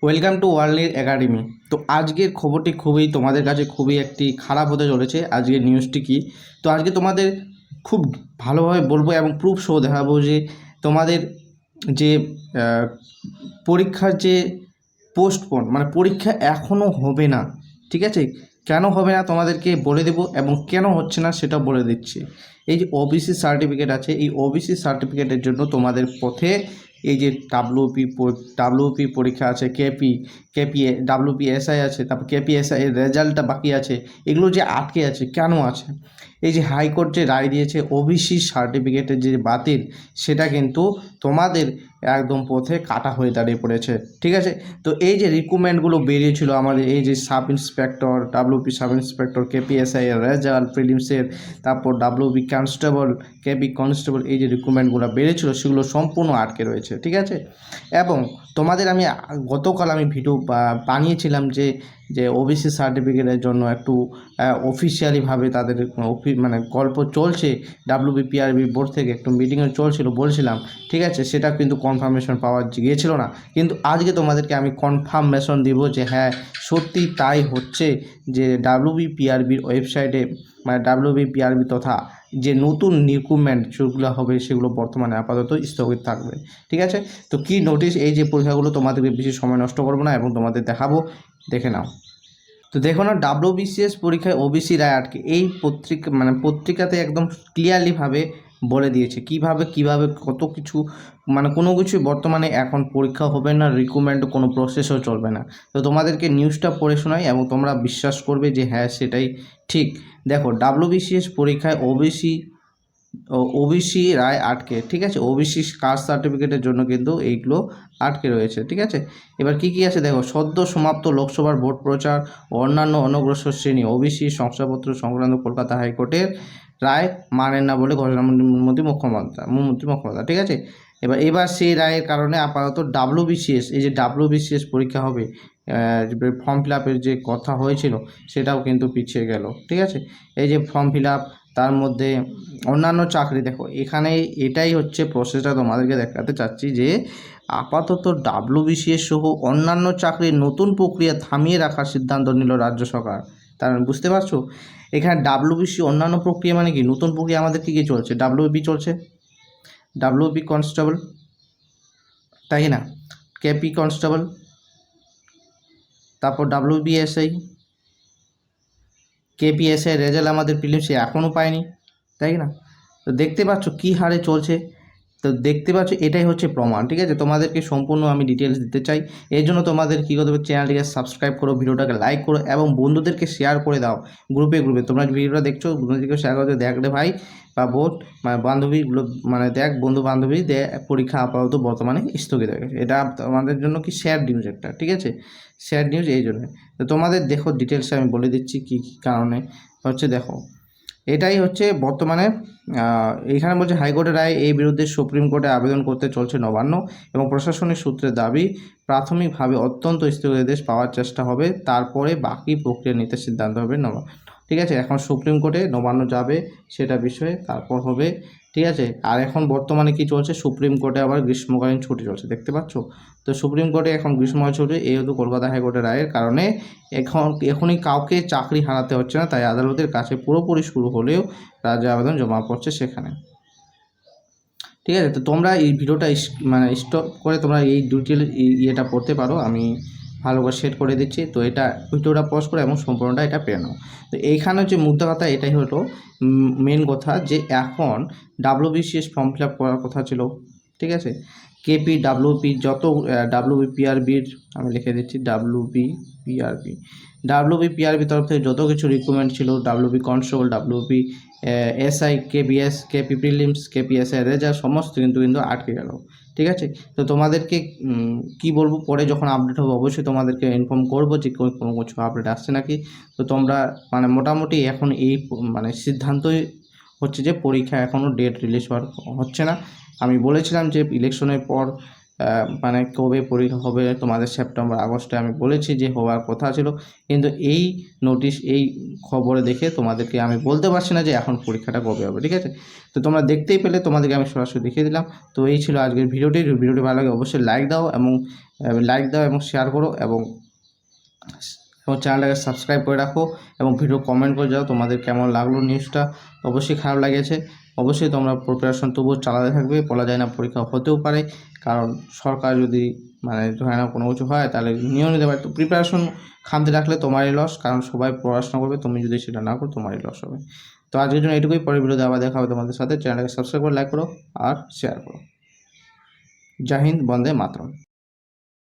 Welcome to world academy. তো আজকের খবরটি তোমাদের কাছে খুবই একটি খারাপ হতে চলেছে। আজকের নিউজটি কি, তো আজকে তোমাদের খুব ভালোভাবে বলবো এবং প্রুফ সহ দেখাবো যে তোমাদের যে পরীক্ষার যে পোস্টপোন মানে পরীক্ষা এখনও হবে না, ঠিক আছে? কেন হবে না তোমাদেরকে বলে দেব এবং কেন হচ্ছে না সেটা বলে দিচ্ছি। এই যে ওবিসি সার্টিফিকেট আছে, এই ওবিসি সার্টিফিকেটের জন্য তোমাদের পথে এই যে ডাব্লিউপি পরীক্ষা আছে, কেপি ডাব্লিউপিএসআই আছে, তারপর কেপিএসআই এর রেজাল্টটা বাকি আছে, এগুলো যে আটকে আছে কেন আছে? এই যে হাইকোর্ট যে রায় দিয়েছে ওবিসি সার্টিফিকেটের যে বাতিল, সেটা কিন্তু তোমাদের একদম পথে কাটা হয়ে দাঁড়িয়ে পড়েছে, ঠিক আছে? তো এই যে রিক্রুটমেন্টগুলো বেরিয়েছিল আমাদের, এই যে sub inspector, WP sub inspector, KPSI এর রেজাল্ট প্রিলিমসের, তারপর ডাব্লিউপি কনস্টেবল, কেপি কনস্টেবল, এই যে রিক্রুটমেন্টগুলো বেরিয়েছিল সেগুলো সম্পূর্ণ আটকে রয়েছে, ঠিক আছে? এবং তোমাদের আমি গতকাল ভিডিও বানিয়েছিলাম যে যে ওবিসি সার্টিফিকেটের জন্য একটু অফিসিয়ালিভাবে তাদের মানে গল্প চলছে, ডাব্লিউবিপিআরবি বোর্ড থেকে একটু মিটিংও চলছিল, বলছিলাম, ঠিক আছে? সেটা কিন্তু কনফার্মেশন পাওয়া গিয়েছিল না, কিন্তু আজকে তোমাদেরকে আমি কনফার্মেশন দিব যে হ্যাঁ সত্যি তাই হচ্ছে, যে ডাব্লিউবিপিআরবির ওয়েবসাইটে মানে ডাব্লিউবিপিআরবি তথা যে নতুন রিক্রুটমেন্ট যেগুলো হবে সেগুলো বর্তমানে আপাতত স্থগিত থাকবে, ঠিক আছে? তো কি নোটিশ, এই যে পরীক্ষাগুলো তোমাদেরকে বেশি সময় নষ্ট করবো না এবং তোমাদের দেখাবো, দেখে নাও। তো দেখো না, ডাব্লিউবিসিএস পরীক্ষায় ওবিসি রায় আটকে, এই পত্রিকাতে একদম ক্লিয়ারলিভাবে বলে দিয়েছে কিভাবে কত কিছু, মানে কোনো কিছু বর্তমানে এখন পরীক্ষা হবে না, রিক্রুটমেন্ট কোনো প্রসেসও চলবে না। তো তোমাদেরকে নিউজটা পড়ে শোনাই এবং তোমরা বিশ্বাস করবে যে হ্যাঁ সেটাই ঠিক। দেখো, ডাব্লিউবিসিএস পরীক্ষায় ওবিসি রায় আটকে, ঠিক আছে? ওবিসি কাস্ট সার্টিফিকেটের জন্য কিন্তু এইগুলো আটকে রয়েছে, ঠিক আছে? এবার কি আছে দেখো, সদ্য সমাপ্ত লোকসভার ভোট প্রচার ও অন্যান্য অনগ্রসর শ্রেণী ওবিসি শংসাপত্র সংক্রান্ত কলকাতা হাইকোর্টের রায় মানেন না বলে ঘোষণা মুখ্যমন্ত্রী, ঠিক আছে? এবার সেই রায়ের কারণে আপাতত ডাব্লিউবিসিএস, এই যে ডাব্লিউবিসিএস পরীক্ষা হবে, ফর্ম ফিল আপের যে কথা হয়েছিল সেটাও কিন্তু পিছিয়ে গেল, ঠিক আছে? এই যে ফর্ম ফিল আপ, তার মধ্যে অন্যান্য চাকরি, দেখো এখানে এটাই হচ্ছে প্রসেসটা তোমাদেরকে দেখাতে চাচ্ছি, যে আপাতত ডাব্লিউবিসিএস সহ অন্যান্য চাকরির নতুন প্রক্রিয়া থামিয়ে রাখার সিদ্ধান্ত নিল রাজ্য সরকার। তার বুঝতে পারছো, এখানে ডাব্লিউবিসি অন্যান্য প্রক্রিয়া মানে কি, নতুন প্রক্রিয়া আমাদের কী কী চলছে? ডাব্লিউবি চলছে, ডাব্লিউবি কনস্টেবল, তাই না? কেপি কনস্টেবল, তারপর ডাব্লিউবিএসআই, কেপিএসআই রেজাল্ট আমাদের প্রিলিমসে এখনও পায়নি, তাই না? তো দেখতে পাচ্ছ কী হারে চলছে, তো দেখতে পাচ্ছ এটাই হচ্ছে প্রমাণ, ঠিক আছে? তোমাদেরকে সম্পূর্ণ আমি ডিটেলস দিতে চাই, এর জন্য তোমাদের কী করতে হবে, চ্যানেলটিকে সাবস্ক্রাইব করো, ভিডিওটাকে লাইক করো এবং বন্ধুদেরকে শেয়ার করে দাও, গ্রুপে তোমরা ভিডিওটা দেখছো, বন্ধুদেরকে শেয়ার করে দেখ রে ভাই বা বোন, মানে বান্ধবীগুলো, মানে দেখ বন্ধু বান্ধবী পরীক্ষা আপাতত বর্তমানে স্থগিত হয়ে গেছে, এটা তোমাদের জন্য কি স্যাড নিউজ একটা, ঠিক আছে? স্যাড নিউজ এই জন্য। তো তোমাদের দেখো ডিটেলস আমি বলে দিচ্ছি কী কী কারণে হচ্ছে। দেখো, এটাই হচ্ছে বর্তমানে এখানে বলছে হাইকোর্টের রায় এই বিরুদ্ধে সুপ্রিম কোর্টে আবেদন করতে চলছে নবান্ন এবং প্রশাসনিক সূত্রের দাবি প্রাথমিকভাবে অত্যন্ত স্থগিতাদেশ পাওয়ার চেষ্টা হবে, তারপরে বাকি প্রক্রিয়া নিতে সিদ্ধান্ত হবে নবান্ন, ঠিক আছে? এখন সুপ্রিম কোর্টে নবান্ন যাবে সেটা বিষয়ে, তারপর হবে, ঠিক আছে? আর এখন বর্তমানে কি চলছে, সুপ্রিম কোর্টে আবার গ্রীষ্মকালীন ছুটি চলছে, দেখতে পাচ্ছ? তো সুপ্রিম কোর্টে এখন গ্রীষ্মকালীন ছুটি, এই হতো কলকাতা হাইকোর্টের রায়ের কারণে এখনই কাউকে চাকরি হারাতে হচ্ছে না, তাই আদালতের কাছে পুরোপুরি শুরু হলেও রাজ্য আবেদন জমা পড়ছে সেখানে, ঠিক আছে? তো তোমরা এই ভিডিওটা মানে স্টপ করে তোমরা এই ডিটেল ইয়েটা পড়তে পারো, আমি ভালো করে সেট করে দিচ্ছি। তো এটা ভিডিওটা পজ করে এবং সম্পূর্ণটা এটা পেয়ে নাও। তো এইখানে যে মুদ্রা কথা, এটাই হলো মেন কথা, যে এখন ডাব্লিউবিসিএস ফর্ম ফিল আপ করার কথা ছিল, ঠিক আছে? কেপি ডাব্লিউপি যত ডাব্লিউবিপিআরবির আমি লিখে দিচ্ছি, ডাব্লিউবিপিআরবি তরফ থেকে যত কিছু রিক্রুটমেন্ট ছিল, WB constable, WB SI, KBS, KP prelims, KPSI result সমস্ত কিন্তু আটকে গেল, ঠিক আছে? তো তোমাদেরকে কি বলবো, পরে যখন আপডেট হবে অবশ্যই তোমাদেরকে ইনফর্ম করবো যে কোনো কিছু আপডেট আসছে নাকি। তো তোমরা মানে মোটামুটি এখন এই মানে সিদ্ধান্তই হচ্ছে যে পরীক্ষা এখনও ডেট রিলিজ হচ্ছে না। আমি বলেছিলাম যে ইলেকশনের পর মানে কবে পরীক্ষা হবে তোমাদের, সেপ্টেম্বর আগস্টে আমি বলেছি যে হওয়ার কথা ছিল, কিন্তু এই নোটিশ এই খবরে দেখে তোমাদেরকে আমি বলতে পারছি না যে এখন পরীক্ষাটা কবে হবে, ঠিক আছে? তো তোমরা দেখতেই পেলে, তোমাদেরকে আমি সরাসরি দেখিয়ে দিলাম। তো এই ছিল আজকের ভিডিওটি ভালো লাগে অবশ্যই লাইক দাও এবং লাইক দাও এবং শেয়ার করো এবং চ্যানেলটাকে সাবস্ক্রাইব করে রাখো এবং ভিডিও কমেন্ট করে যাও তোমাদের কেমন লাগলো নিউজটা। অবশ্যই খারাপ লেগেছে, অবশ্যই তোমরা প্রিপারেশন তবুও চালাতে থাকবে, বলা যায় না পরীক্ষা হতেও পারে, কারণ সরকার যদি মানে ধরে না কোনো কিছু হয় তাহলে নিয়েও নিতে পারে। তো প্রিপারেশন খামতে রাখলে তোমারই লস, কারণ সবাই পড়াশোনা করবে, তুমি যদি সেটা না করো তোমারই লস হবে। তো আজকের জন্য এটুকুই, পরের ভিডিওতে আবার দেখা হবে তোমাদের সাথে। চ্যানেলটাকে সাবস্ক্রাইব করে লাইক করো আর শেয়ার করো। জয় হিন্দ, বন্দে মাতরম।